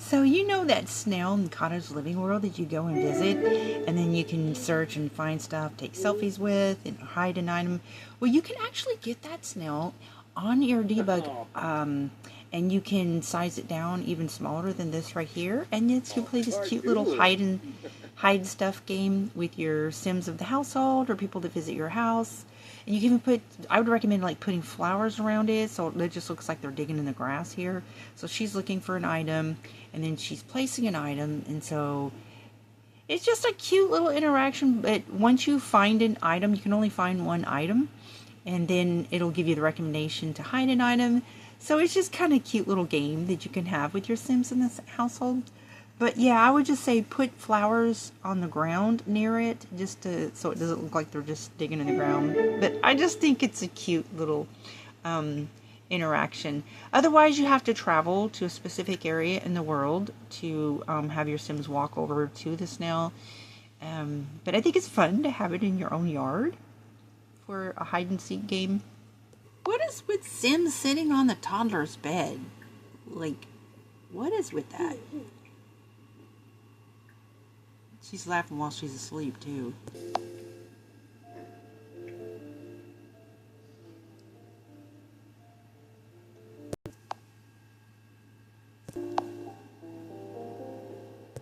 So you know that snail in Cottage Living World that you go and visit, and then you can search and find stuff, take selfies with, and hide an item. Well, you can actually get that snail on your debug, and you can size it down even smaller than this right here, and you can play this cute little hide stuff game with your Sims of the household or people that visit your house. And you can even put, I would recommend like putting flowers around it so it just looks like they're digging in the grass here. So she's looking for an item and then she's placing an item, and so it's just a cute little interaction. But once you find an item, you can only find one item, and then it'll give you the recommendation to hide an item. So it's just kind of a cute little game that you can have with your Sims in this household. But yeah, I would just say put flowers on the ground near it, just so it doesn't look like they're just digging in the ground. But I just think it's a cute little interaction. Otherwise, you have to travel to a specific area in the world to have your Sims walk over to the snail. But I think it's fun to have it in your own yard for a hide and seek game. What is with Sims sitting on the toddler's bed? Like, what is with that? She's laughing while she's asleep, too.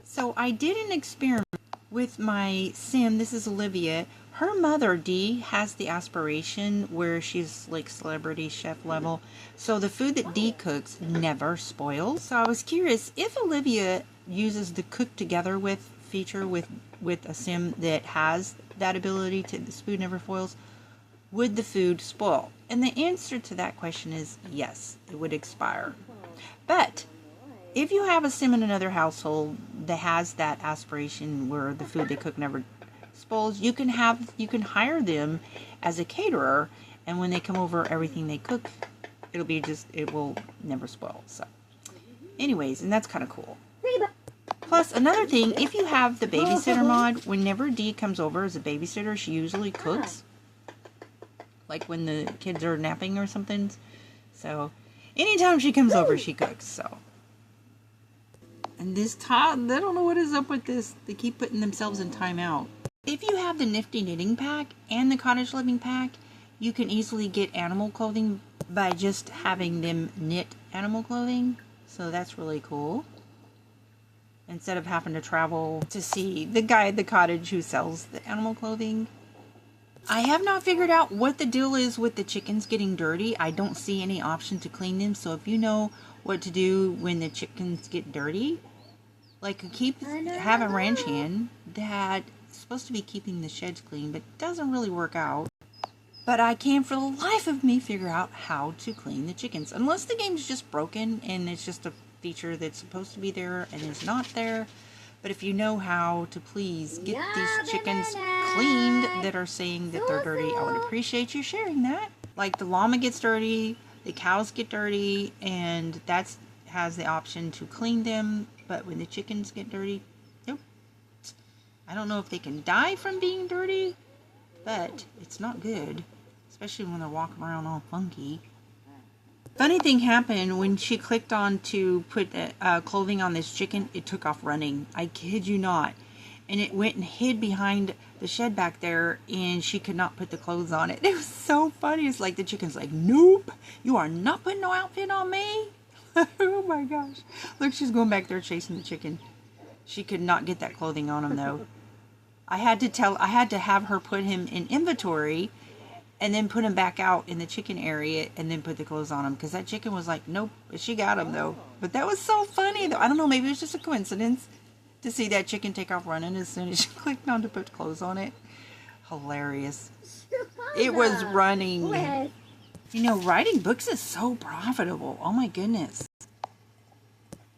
So I did an experiment with my Sim. This is Olivia. Her mother, Dee, has the aspiration where she's like celebrity chef level. So the food that Dee cooks never spoils. So I was curious if Olivia uses the cook together with feature with a Sim that has that ability to this food never spoils, would the food spoil? And the answer to that question is yes, it would expire. But if you have a Sim in another household that has that aspiration where the food they cook never spoils, you can hire them as a caterer, and when they come over, everything they cook, it will never spoil. So anyways, and that's kind of cool. Plus, another thing, if you have the babysitter mod, whenever Dee comes over as a babysitter, she usually cooks. Like when the kids are napping or something. So, anytime she comes over, she cooks. So, and this Todd, I don't know what is up with this. They keep putting themselves in timeout. If you have the Nifty Knitting Pack and the Cottage Living Pack, you can easily get animal clothing by just having them knit animal clothing. So, that's really cool. Instead of having to travel to see the guy at the cottage who sells the animal clothing. I have not figured out what the deal is with the chickens getting dirty. I don't see any option to clean them. So if you know what to do when the chickens get dirty, like have a ranch hand that's supposed to be keeping the sheds clean, but doesn't really work out. But I can't for the life of me figure out how to clean the chickens. Unless the game's just broken and it's just a feature that's supposed to be there and is not there. But if you know how to please get these chickens cleaned that are saying that they're dirty, I would appreciate you sharing that. Like the llama gets dirty, the cows get dirty, and that has the option to clean them. But when the chickens get dirty, nope. I don't know if they can die from being dirty, but it's not good, especially when they're walking around all funky. Funny thing happened when she clicked on to put clothing on this chicken. It took off running. I kid you not. And it went and hid behind the shed back there, and she could not put the clothes on it. It was so funny. It's like the chicken's like, nope, you are not putting no outfit on me. Oh my gosh. Look, she's going back there chasing the chicken. She could not get that clothing on him though. I had to have her put him in inventory and then put him back out in the chicken area and then put the clothes on him, because that chicken was like, nope. She got him though. But that was so funny though. I don't know, maybe it was just a coincidence to see that chicken take off running as soon as she clicked on to put clothes on it. Hilarious. It was running. You know, writing books is so profitable. Oh my goodness.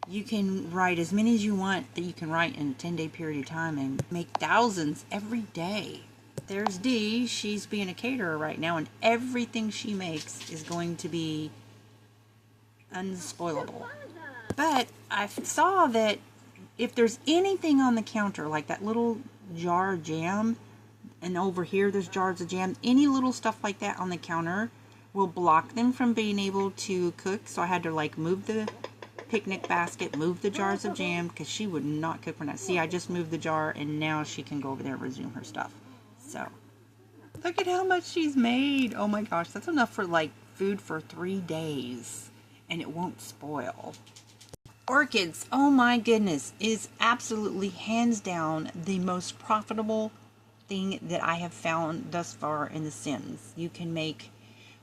You can write as many as you want that you can write in a 10-day period of time and make thousands every day. There's Dee. She's being a caterer right now, and everything she makes is going to be unspoilable. But I saw that if there's anything on the counter, like that little jar of jam, and over here there's jars of jam, any little stuff like that on the counter will block them from being able to cook. So I had to like move the picnic basket, moved the jars of jam because she would not cook for that. See, I just moved the jar and now she can go over there and resume her stuff. So, look at how much she's made. Oh my gosh, that's enough for like food for 3 days and it won't spoil. Orchids, oh my goodness, is absolutely hands down the most profitable thing that I have found thus far in The Sims. You can make,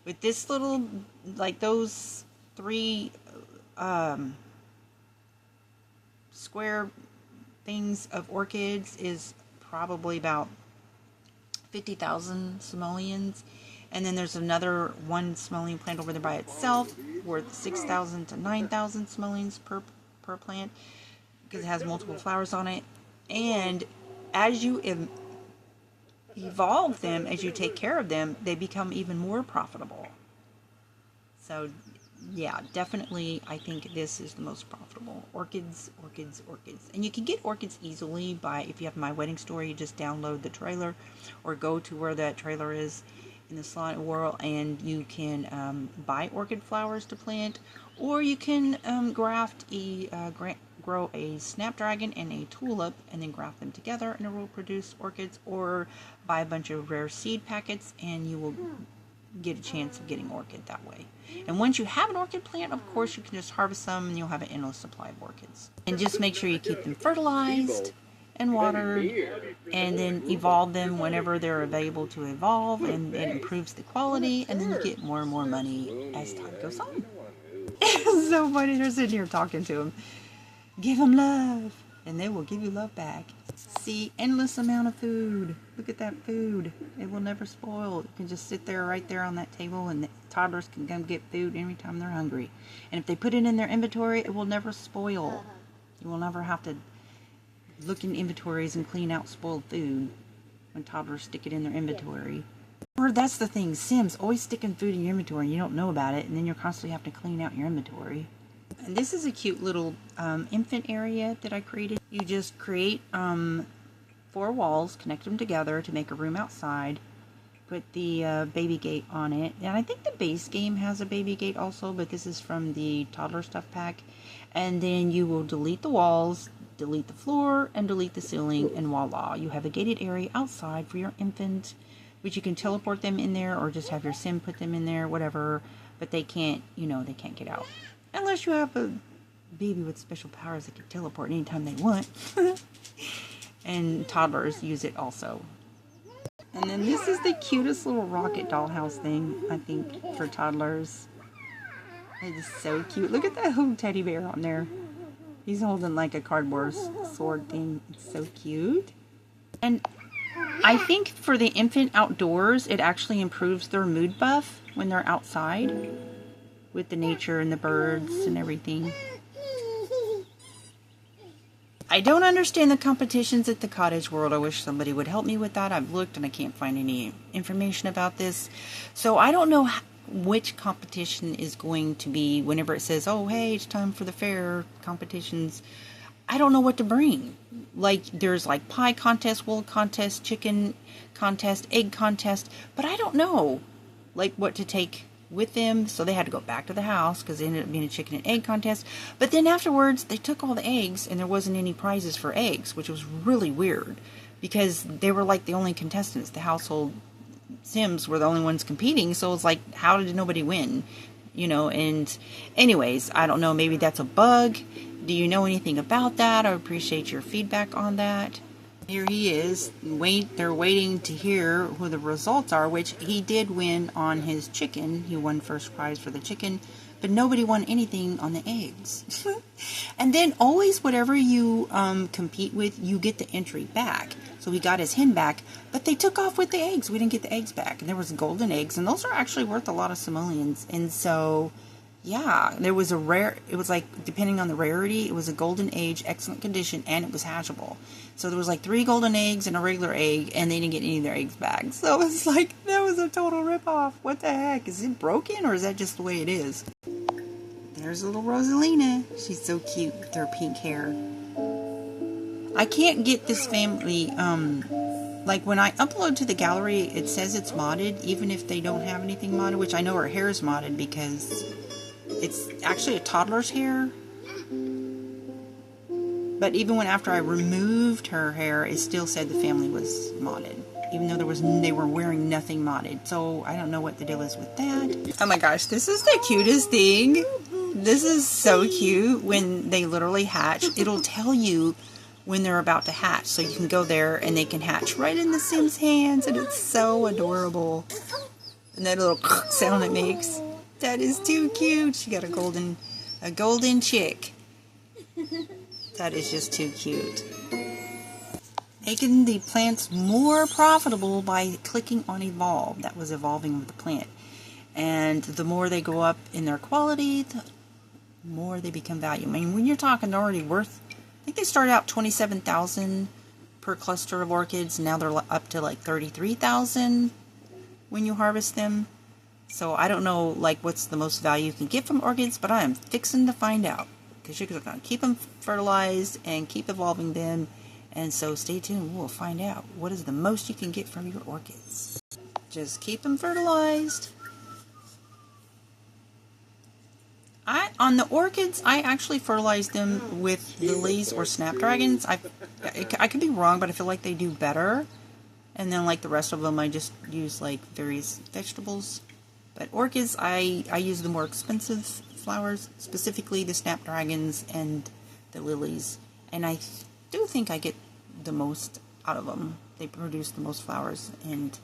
with this little, like those 3 square things of orchids is probably about 50,000 simoleons. And then there's another one simoleon plant over there by itself worth 6,000 to 9,000 simoleons per plant because it has multiple flowers on it. And as you evolve them, as you take care of them, they become even more profitable. So yeah, definitely I think this is the most profitable. Orchids, orchids, orchids. And you can get orchids easily by, if you have My Wedding Story, you just download the trailer or go to where that trailer is in the slot world and you can buy orchid flowers to plant, or you can grow a snapdragon and a tulip and then graft them together and it will produce orchids, or buy a bunch of rare seed packets and you will get a chance of getting orchid that way. And once you have an orchid plant, of course you can just harvest some and you'll have an endless supply of orchids. And just make sure you keep them fertilized and watered and then evolve them whenever they're available to evolve, and it improves the quality, and then you get more and more money as time goes on. It's so funny, they're sitting here talking to them. Give them love and they will give you love back. See, endless amount of food. Look at that food. It will never spoil. It can just sit there right there on that table and the toddlers can come get food every time they're hungry. And if they put it in their inventory, it will never spoil. You will never have to look in inventories and clean out spoiled food when toddlers stick it in their inventory. Or that's the thing, Sims always sticking food in your inventory and you don't know about it, and then you're constantly having to clean out your inventory. And this is a cute little infant area that I created. You just create 4 walls, connect them together to make a room outside, put the baby gate on it, and I think the base game has a baby gate also, but this is from the toddler stuff pack. And then you will delete the walls, delete the floor, and delete the ceiling, and voila, you have a gated area outside for your infant, which you can teleport them in there or just have your sim put them in there, whatever, but they can't, they can't get out. Unless you have a baby with special powers that can teleport anytime they want. And toddlers use it also. And then this is the cutest little rocket dollhouse thing, I think, for toddlers. It is so cute. Look at that little teddy bear on there. He's holding like a cardboard sword thing. It's so cute. And I think for the infant outdoors, it actually improves their mood buff when they're outside with the nature and the birds and everything. I don't understand the competitions at the Cottage World. I wish somebody would help me with that. I've looked and I can't find any information about this. So I don't know which competition is going to be whenever it says, oh, hey, it's time for the fair competitions. I don't know what to bring. Like, there's like pie contest, wool contest, chicken contest, egg contest, but I don't know like what to take with them, so they had to go back to the house because it ended up being a chicken and egg contest. But then afterwards they took all the eggs and there wasn't any prizes for eggs, which was really weird because they were like the only contestants. The household Sims were the only ones competing, so it's like, how did nobody win? And anyways, I don't know, maybe that's a bug. Do you know anything about that? I appreciate your feedback on that. Here he is. They're waiting to hear who the results are, which he did win on his chicken. He won first prize for the chicken, but nobody won anything on the eggs. And then always whatever you compete with, you get the entry back. So he got his hen back, but they took off with the eggs. We didn't get the eggs back. And there was golden eggs, and those are actually worth a lot of simoleons. And so, yeah, there was a rare, it was like, depending on the rarity, it was a golden age, excellent condition, and it was hatchable. So there was like 3 golden eggs and a regular egg, and they didn't get any of their eggs back. So it's like, that was a total ripoff. What the heck? Is it broken, or is that just the way it is? There's little Rosalina. She's so cute with her pink hair. I can't get this family, like when I upload to the gallery, it says it's modded, even if they don't have anything modded, which I know her hair is modded because it's actually a toddler's hair. But even when after I removed her hair, it still said the family was modded, even though they were wearing nothing modded. So I don't know what the deal is with that. Oh my gosh, this is the cutest thing. This is so cute. When they literally hatch, it'll tell you when they're about to hatch, so you can go there and they can hatch right in the Sim's hands, and it's so adorable. And that little sound it makes, that is too cute. She got a golden chick. That is just too cute. Making the plants more profitable by clicking on evolve. That was evolving with the plant. And the more they go up in their quality, the more they become valuable. I mean, when you're talking, they're already worth, I think they started out $27,000 per cluster of orchids. Now they're up to like $33,000 when you harvest them. So I don't know like what's the most value you can get from orchids, but I am fixing to find out. Because you're going to keep them fertilized and keep evolving them. And so stay tuned. We'll find out what is the most you can get from your orchids. Just keep them fertilized. On the orchids, I actually fertilize them with lilies or snapdragons. I could be wrong, but I feel like they do better. And then like the rest of them, I just use like various vegetables. But orchids, I use the more expensive flowers, specifically the snapdragons and the lilies. And I do think I get the most out of them. They produce the most flowers, and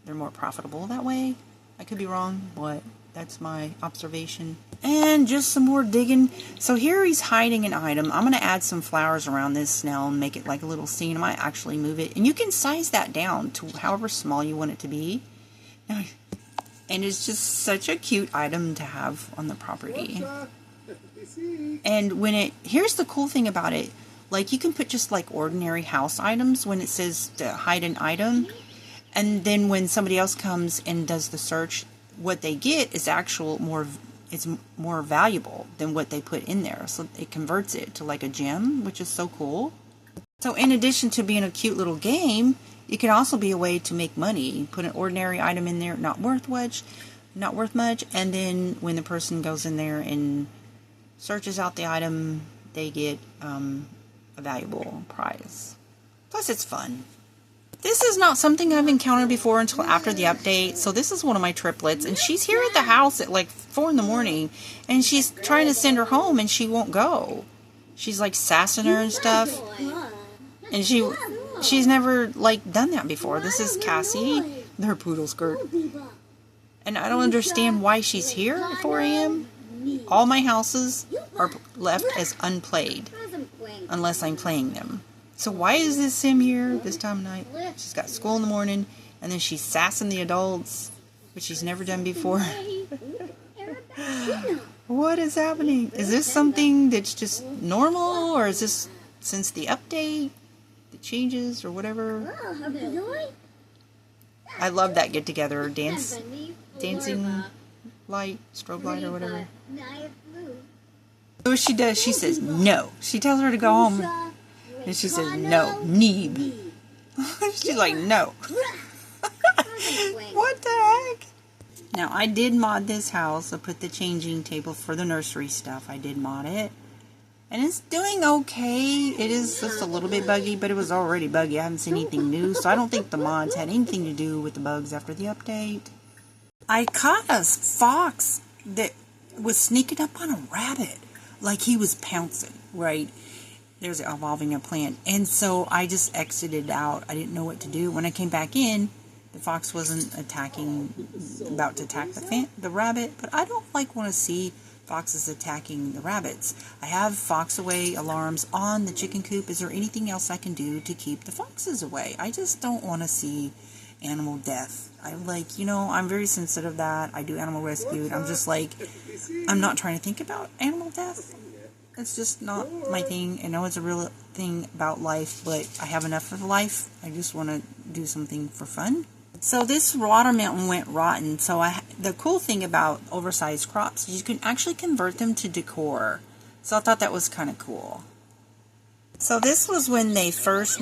they're more profitable that way. I could be wrong, but that's my observation. And just some more digging. So here he's hiding an item. I'm going to add some flowers around this now and make it like a little scene. I might actually move it. And you can size that down to however small you want it to be. And it's just such a cute item to have on the property. And here's the cool thing about it. Like you can put just like ordinary house items when it says to hide an item. And then when somebody else comes and does the search, what they get is it's more valuable than what they put in there. So it converts it to like a gem, which is so cool. So in addition to being a cute little game, it can also be a way to make money. You put an ordinary item in there, not worth much, and then when the person goes in there and searches out the item, they get a valuable prize. Plus it's fun. This is not something I've encountered before until after the update. So this is one of my triplets, and she's here at the house at like 4 in the morning, and she's trying to send her home, and she won't go. She's like sassing her and stuff, and she's never like done that before. This is Cassie, her poodle skirt, and I don't understand why she's here at 4 a.m. All my houses are left as unplayed unless I'm playing them. So why is this Sim here this time of night? She's got school in the morning, and then she's sassing the adults, which she's never done before. What is happening? Is this something that's just normal, or is this since the update, the changes, or whatever? I love that get-together dancing light, strobe light, or whatever. So she does. She says no. She tells her to go home. And she says, no, Neeb. She's like, no. What the heck? Now, I did mod this house. I put the changing table for the nursery stuff. I did mod it. And it's doing okay. It is just a little bit buggy, but it was already buggy. I haven't seen anything new. So I don't think the mods had anything to do with the bugs after the update. I caught a fox that was sneaking up on a rabbit. Like he was pouncing, right? There's evolving a plant, and so I just exited out. I didn't know what to do. When I came back in, the fox wasn't about to attack the rabbit, but I don't want to see foxes attacking the rabbits. I have fox away alarms on the chicken coop. Is there anything else I can do to keep the foxes away? I just don't want to see animal death. I'm very sensitive to that. I do animal rescue. I'm just I'm not trying to think about animal death. It's just not my thing. I know it's a real thing about life, but I have enough of life. I just want to do something for fun. So this watermelon went rotten. So the cool thing about oversized crops is you can actually convert them to decor. So I thought that was kind of cool. So this was when they first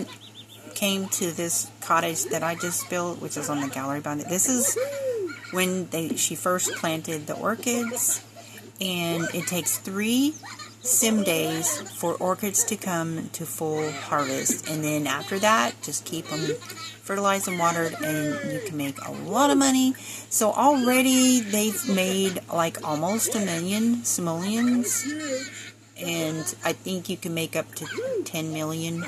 came to this cottage that I just built, which is on the gallery behind it. This is when she first planted the orchids, and it takes 3 sim days for orchids to come to full harvest, and then after that just keep them fertilized and watered, and you can make a lot of money. So already they've made like almost 1 million simoleons, and I think you can make up to 10 million.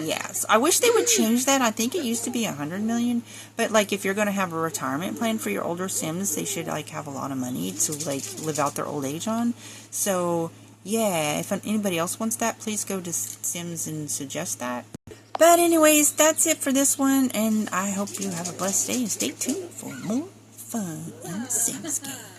Yes, I wish they would change that. I think it used to be 100 million, but like if you're going to have a retirement plan for your older Sims, they should like have a lot of money to like live out their old age on. So yeah, if anybody else wants that, please go to Sims and suggest that. But anyways, that's it for this one, and I hope you have a blessed day and stay tuned for more fun in Sims game.